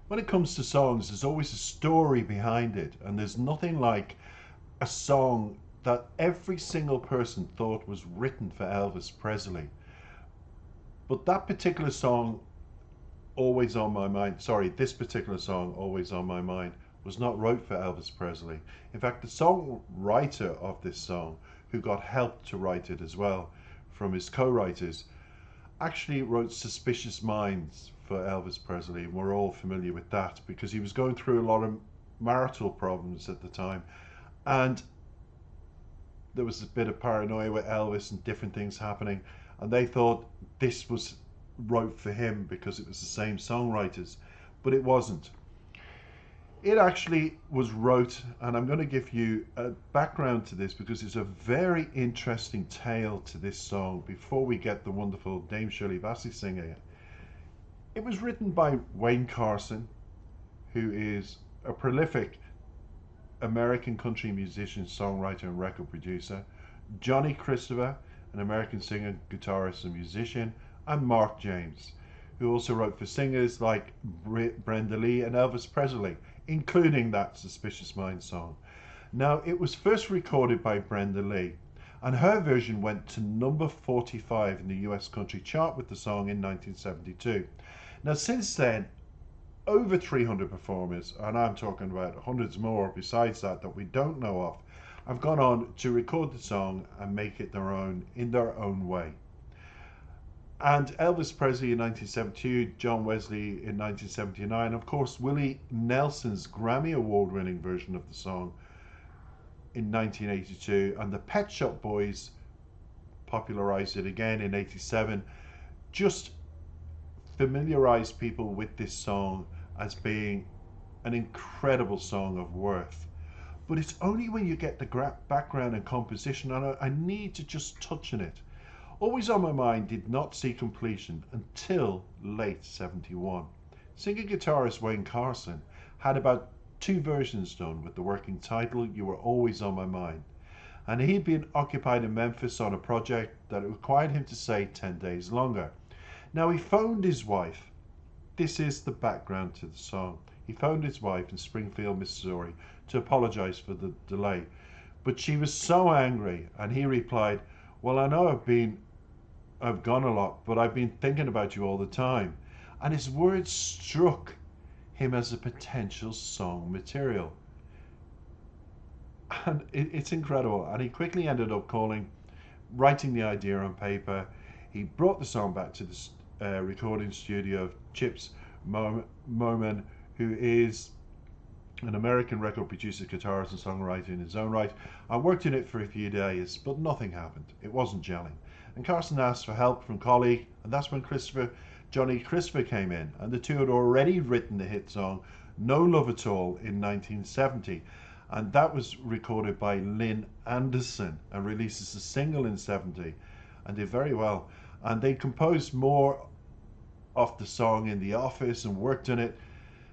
when it comes to songs, there's always a story behind it, and there's nothing like a song that every single person thought was written for Elvis Presley. But that particular song, Always on My Mind, sorry, this particular song, Always on My Mind, was not wrote for Elvis Presley. In fact, the songwriter of this song, who got help to write it as well from his co writers, actually wrote Suspicious Minds for Elvis Presley. We're all familiar with that because he was going through a lot of marital problems at the time. And there was a bit of paranoia with Elvis and different things happening. And they thought this was wrote for him because it was the same songwriters. But it wasn't. It actually was wrote, and I'm going to give you a background to this because it's a very interesting tale to this song before we get the wonderful Dame Shirley Bassey singing it. It was written by Wayne Carson, who is a prolific American country musician, songwriter, and record producer, Johnny Christopher, an American singer, guitarist, and musician, and Mark James, who also wrote for singers like Brenda Lee and Elvis Presley, including that Suspicious Minds song. Now, it was first recorded by Brenda Lee, and her version went to number 45 in the US country chart with the song in 1972. Now, since then, over 300 performers, and I'm talking about hundreds more besides that we don't know of, have gone on to record the song and make it their own in their own way. And Elvis Presley in 1972, John Wesley in 1979, of course, Willie Nelson's Grammy Award winning version of the song in 1982, and the Pet Shop Boys popularized it again in 87, just familiarized people with this song as being an incredible song of worth. But it's only when you get the background and composition, and I need to just touch on it. Always on My Mind did not see completion until late 71. Singer-guitarist Wayne Carson had about 2 versions done with the working title You Were Always on My Mind, and he'd been occupied in Memphis on a project that required him to stay 10 days longer. Now he phoned his wife. This is the background to the song. He phoned his wife in Springfield, Missouri to apologize for the delay, but she was so angry, and he replied, well, I know I've gone a lot, but I've been thinking about you all the time. And his words struck him as a potential song material. And it's incredible. And he quickly ended up writing the idea on paper. He brought the song back to the recording studio of Chips Moman, who is an American record producer, guitarist, and songwriter in his own right. I worked in it for a few days, but nothing happened. It wasn't gelling. And Carson asked for help from a colleague, and that's when Johnny Christopher came in, and the two had already written the hit song No Love at All in 1970, and that was recorded by Lynn Anderson and released as a single in 70, and did very well. And they composed more of the song in the office and worked on it.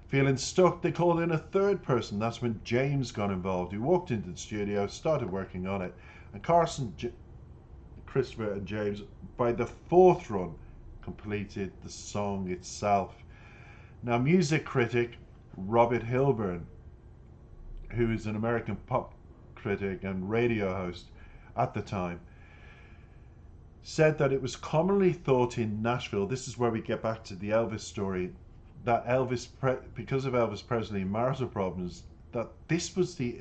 Feeling stuck, they called in a third person. That's when James got involved. He walked into the studio, started working on it, and Carson, Christopher, and James, by the 4th run, completed the song itself. Now, music critic Robert Hilburn, who is an American pop critic and radio host at the time, said that it was commonly thought in Nashville, this is where we get back to the Elvis story, that because of Elvis Presley marital problems, that this was the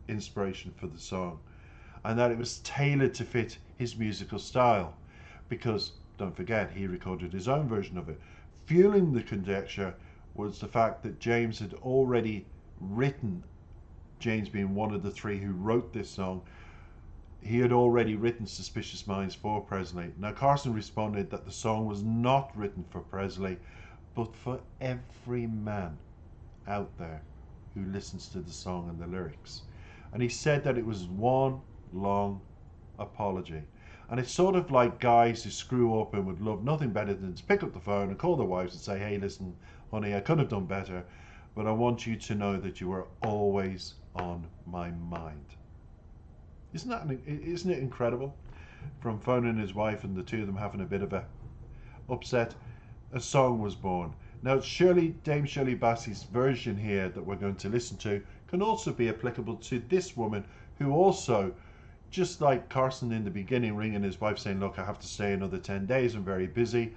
inspiration for the song, and that it was tailored to fit his musical style, because don't forget he recorded his own version of it. Fueling the conjecture was the fact that James had already written, James being one of the 3 who wrote this song, he had already written Suspicious Minds for Presley. Now Carson responded that the song was not written for Presley, but for every man out there who listens to the song and the lyrics. And he said that it was one long apology. And it's sort of like guys who screw up and would love nothing better than to pick up the phone and call their wives and say, hey, listen, honey, I could have done better, but I want you to know that you were always on my mind. Isn't it incredible? From phoning his wife and the two of them having a bit of a upset, a song was born. Now, Dame Shirley Bassey's version here that we're going to listen to can also be applicable to this woman who also, just like Carson in the beginning, ringing his wife saying, look, I have to stay another 10 days, I'm very busy.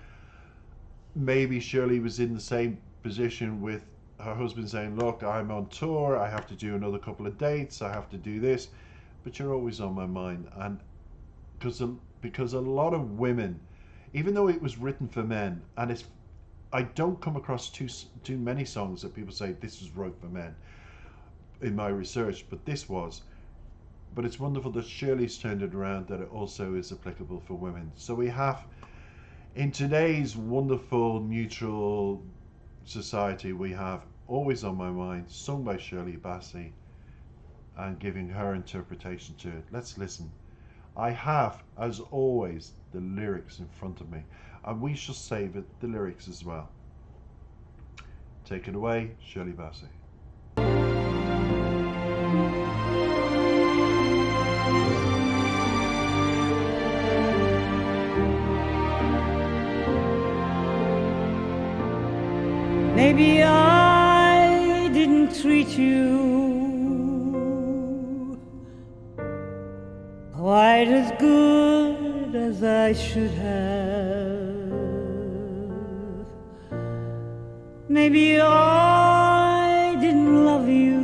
Maybe Shirley was in the same position with her husband saying, look, I'm on tour, I have to do another couple of dates, I have to do this, but you're always on my mind. And because a lot of women, even though it was written for men, and I don't come across too many songs that people say this was wrote for men in my research, but this was. But it's wonderful that Shirley's turned it around, that it also is applicable for women. So we have, in today's wonderful neutral society, we have Always on My Mind, sung by Shirley Bassey, and giving her interpretation to it. Let's listen. I have, as always, the lyrics in front of me, and we shall savour the lyrics as well. Take it away, Shirley Bassey. Maybe I didn't treat you quite as good as I should have. Maybe I didn't love you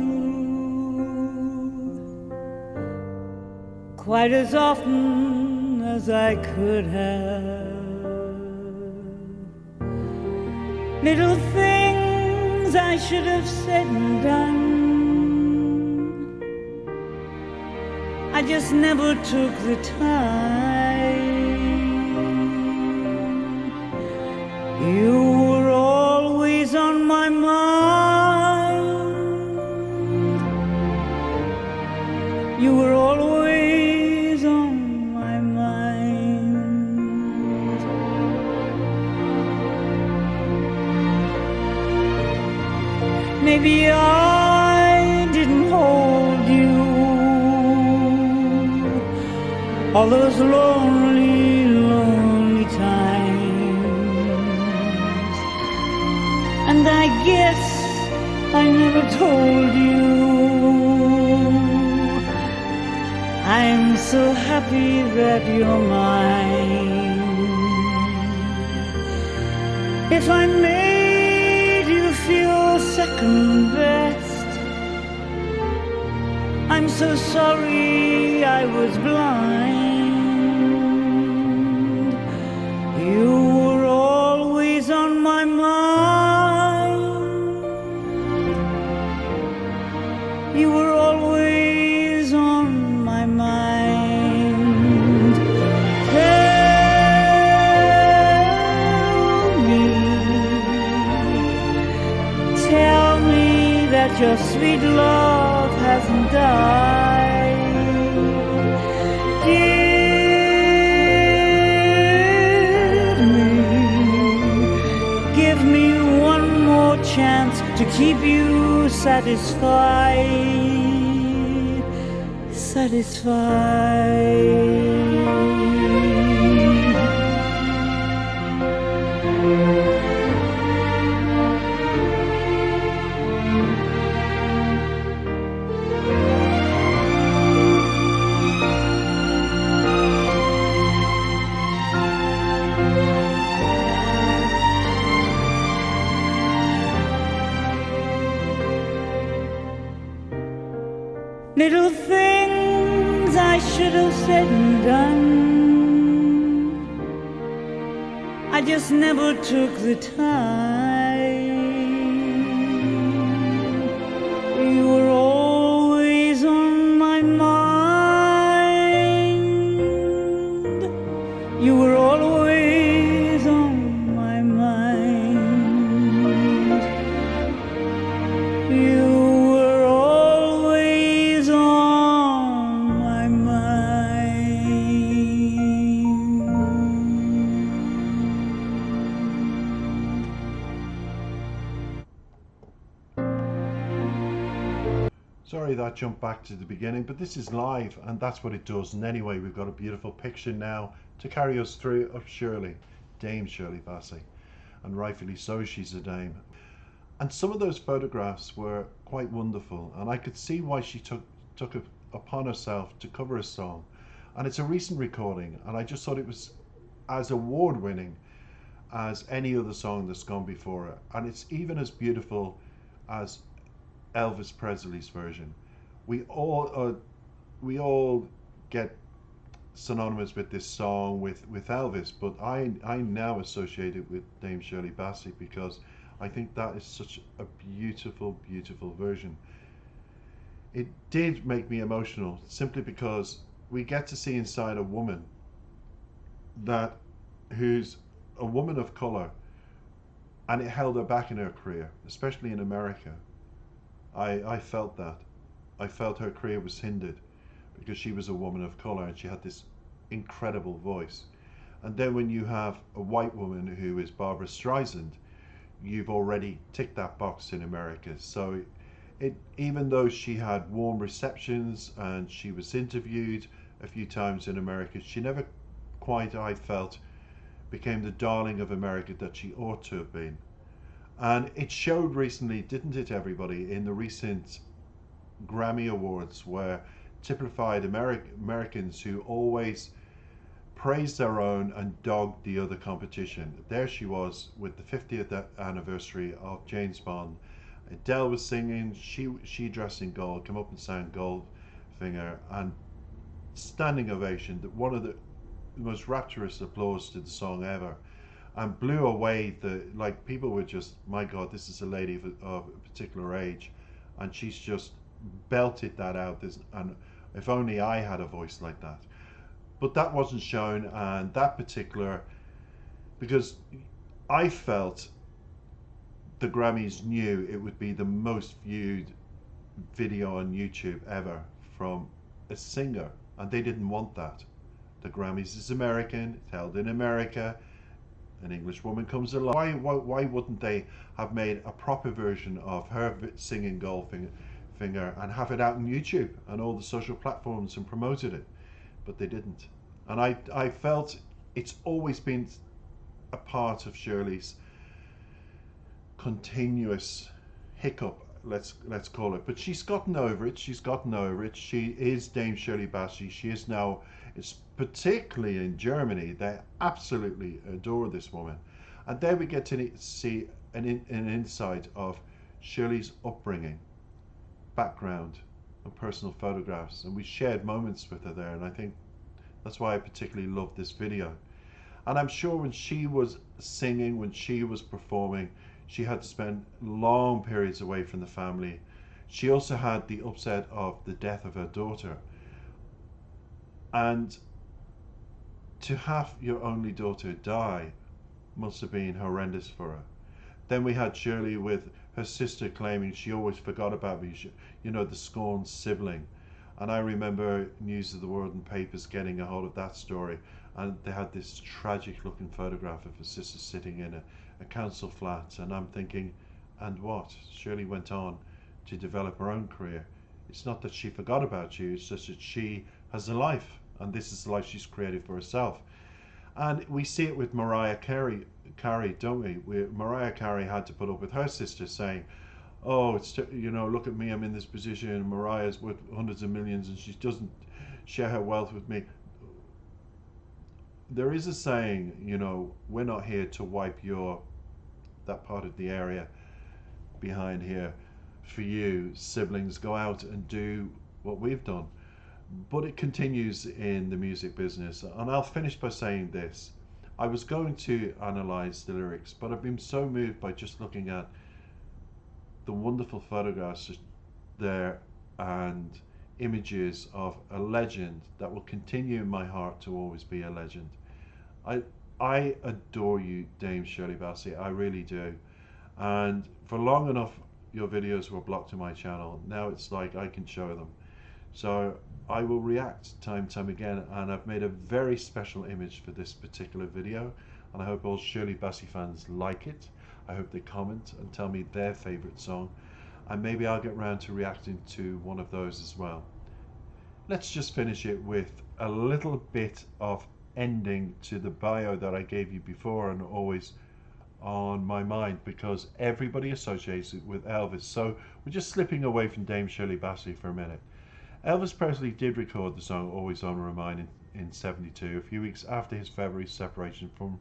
quite as often as I could have. Little things I should have said and done, I just never took the time. You were always on my mind. You were always on my mind. Maybe I didn't hold you all those lonely, lonely times, and I guess I never told you I'm so happy that you're mine. If I made you feel second best, I'm so sorry I was blind. You were always on my mind. You were always on my mind. Tell me that your sweet love hasn't died. Give me one more chance to keep you satisfied, satisfied. Little things I should have said and done, I just never took the time. You were always on my mind. You were always on my mind. You were always on my mind. Sorry that jumped back to the beginning, but this is live and that's what it does. And anyway, we've got a beautiful picture now to carry us through of Shirley, Dame Shirley Bassey. and rightfully so, she's a dame. And some of those photographs were quite wonderful, and I could see why she took it upon herself to cover a song. And it's a recent recording, and I just thought it was as award winning as any other song that's gone before it. And it's even as beautiful as Elvis Presley's version. We all get synonymous with this song with Elvis, but I now associate it with Dame Shirley Bassey because I think that is such a beautiful, beautiful version. It did make me emotional simply because we get to see inside a woman that who's a woman of color, and it held her back in her career, especially in America. I felt that. I felt her career was hindered because she was a woman of color and she had this incredible voice. And then when you have a white woman who is Barbara Streisand, you've already ticked that box in America. So even though she had warm receptions and she was interviewed a few times in America, she never quite, I felt, became the darling of America that she ought to have been. And it showed recently, didn't it, everybody, in the recent Grammy Awards, where typified Americans who always praised their own and dogged the other competition. There she was with the 50th anniversary of James Bond. Adele was singing, she dressed in gold, come up and sang Goldfinger, and standing ovation, that one of the most rapturous applause to the song ever, and blew away like people were just, my God, this is a lady of a particular age, and she's just belted that out. And if only I had a voice like that. But that wasn't shown, and that particular, because I felt the Grammys knew it would be the most viewed video on YouTube ever from a singer, and they didn't want that. The Grammys is American, it's held in America, an English woman comes along. Why wouldn't they have made a proper version of her singing Goldfinger and have it out on YouTube and all the social platforms and promoted it? But they didn't. And I felt it's always been a part of Shirley's continuous hiccup, let's call it. But she's gotten over it. She is Dame Shirley Bassey. She is now, it's particularly in Germany, they absolutely adore this woman. And there we get to see an insight of Shirley's upbringing, background, and personal photographs. And we shared moments with her there, and I think that's why I particularly love this video. And I'm sure when she was singing, when she was performing, she had to spend long periods away from the family. She also had the upset of the death of her daughter. And to have your only daughter die must have been horrendous for her. Then we had Shirley with her sister claiming she always forgot about me, the scorned sibling. And I remember News of the World and papers getting a hold of that story, and they had this tragic looking photograph of her sister sitting in a council flat, and I'm thinking, and what? Shirley went on to develop her own career. It's not that she forgot about you, it's just that she has a life, and this is the life she's created for herself. And we see it with Mariah Carey, don't we? Mariah Carey had to put up with her sister saying, oh, it's, look at me, I'm in this position, Mariah's worth hundreds of millions and she doesn't share her wealth with me. There is a saying, we're not here to wipe that part of the area behind here for you, siblings, go out and do what we've done. But it continues in the music business. And I'll finish by saying this. I was going to analyze the lyrics, but I've been so moved by just looking at the wonderful photographs there and images of a legend that will continue in my heart to always be a legend. I adore you, Dame Shirley Bassey, I really do. And for long enough your videos were blocked to my channel. Now it's like I can show them. So I will react time and time again, and I've made a very special image for this particular video, and I hope all Shirley Bassey fans like it. I hope they comment and tell me their favorite song, and maybe I'll get round to reacting to one of those as well. Let's just finish it with a little bit of ending to the bio that I gave you before and always on my mind because everybody associates it with Elvis. So we're just slipping away from Dame Shirley Bassey for a minute. Elvis Presley did record the song Always on My Mind in 72, a few weeks after his February separation from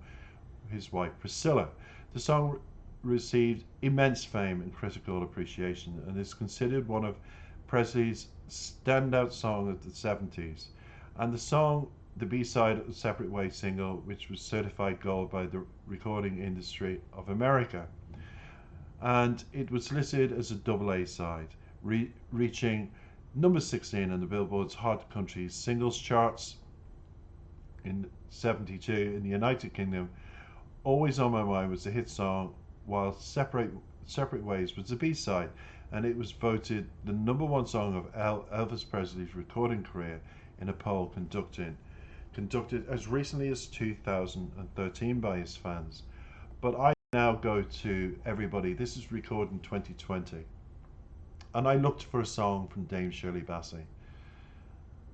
his wife Priscilla. The song received immense fame and critical appreciation and is considered one of Presley's standout songs of the 70s. And the song, the B-side of the Separate Ways single, which was certified gold by the Recording Industry of America. And it was listed as a double A side, reaching number 16 on the Billboard's Hot Country Singles charts in 72 in the United Kingdom. Always on My Mind was the hit song, while Separate Ways was the B-side, and it was voted the number one song of Elvis Presley's recording career in a poll conducted as recently as 2013 by his fans. But I now go to everybody. This is recorded in 2020, and I looked for a song from Dame Shirley Bassey.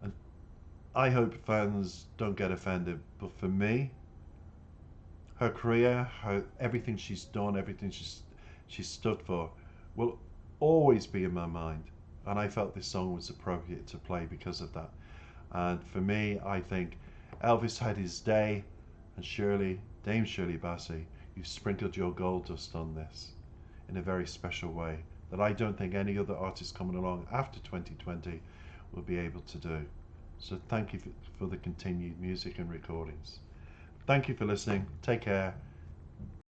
And I hope fans don't get offended, but for me, her career, everything she's done, everything she's stood for, will always be in my mind. And I felt this song was appropriate to play because of that. And for me, I think Elvis had his day, and Dame Shirley Bassey, you've sprinkled your gold dust on this in a very special way that I don't think any other artist coming along after 2020 will be able to do. So thank you for the continued music and recordings. Thank you for listening. Take care.